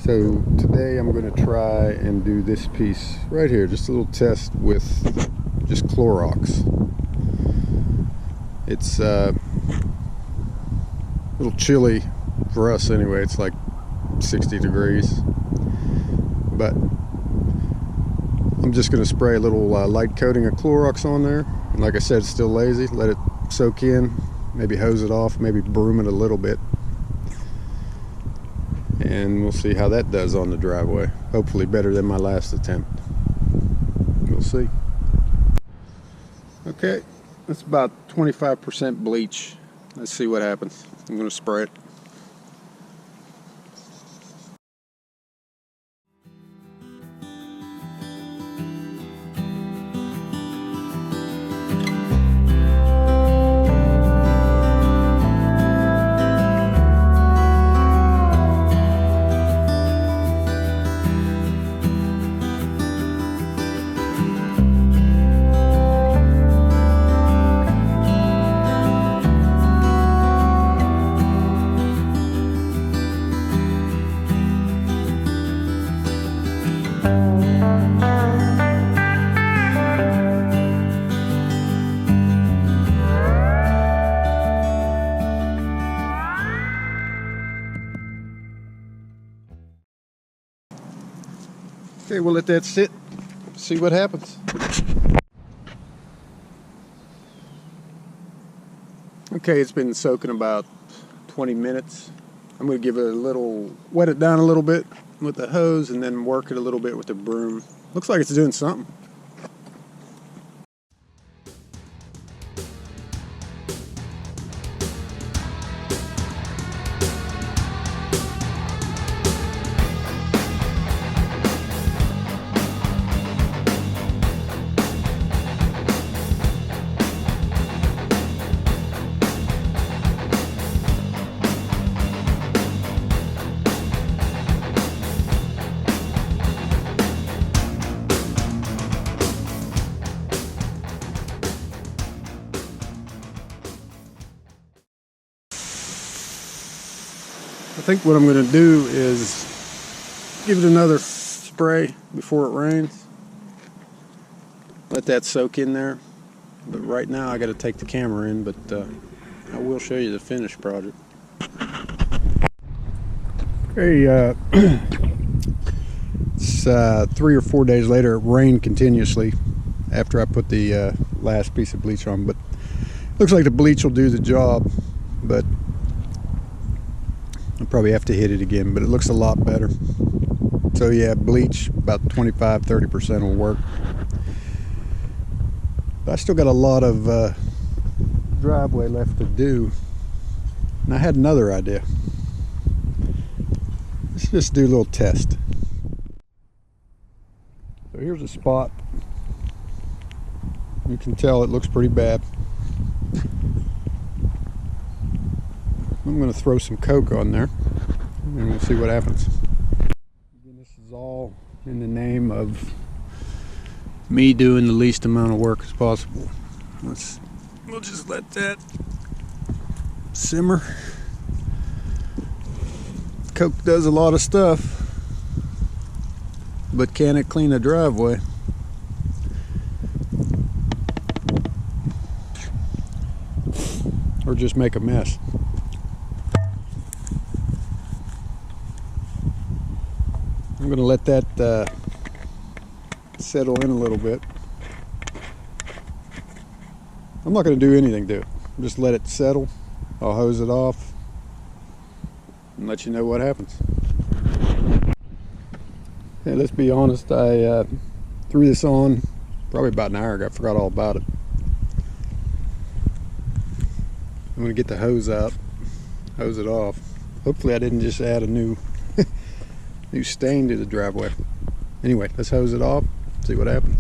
So today I'm going to try and do this piece right here, just a little test with just Clorox. It's a little chilly for us anyway. It's like 60 degrees, but I'm just going to spray a little light coating of Clorox on there, and like I said, it's still lazy. Let it soak in, maybe hose it off, maybe broom it a little bit, and we'll see how that does on the driveway. Hopefully better than my last attempt. We'll see. Okay, that's about 25% bleach. Let's see what happens. I'm going to spray it. Okay, we'll let that sit, see what happens. Okay, it's been soaking about 20 minutes. I'm going to give it a little, wet it down a little bit with the hose and then work it a little bit with the broom. Looks like it's doing something. I think what I'm going to do is give it another spray before it rains. Let that soak in there. But right now I got to take the camera in, but I will show you the finished project. Okay, it's 3 or 4 days later. It rained continuously after I put the last piece of bleach on, but looks like the bleach will do the job, but I'll probably have to hit it again, but it looks a lot better. So yeah, bleach about 25-30% will work. But I still got a lot of driveway left to do, and I had another idea. Let's just do a little test. So here's a spot. You can tell it looks pretty bad. I'm going to throw some Coke on there, and we'll see what happens. Again, this is all in the name of me doing the least amount of work as possible. We'll just let that simmer. Coke does a lot of stuff, but can it clean a driveway? Or just make a mess? I'm going to let that settle in a little bit. I'm not going to do anything to it. Just let it settle. I'll hose it off and let you know what happens. Hey, let's be honest, I threw this on probably about an hour ago. I forgot all about it. I'm going to get the hose out, hose it off. Hopefully I didn't just add a new stain to the driveway. Anyway, let's hose it off, see what happens.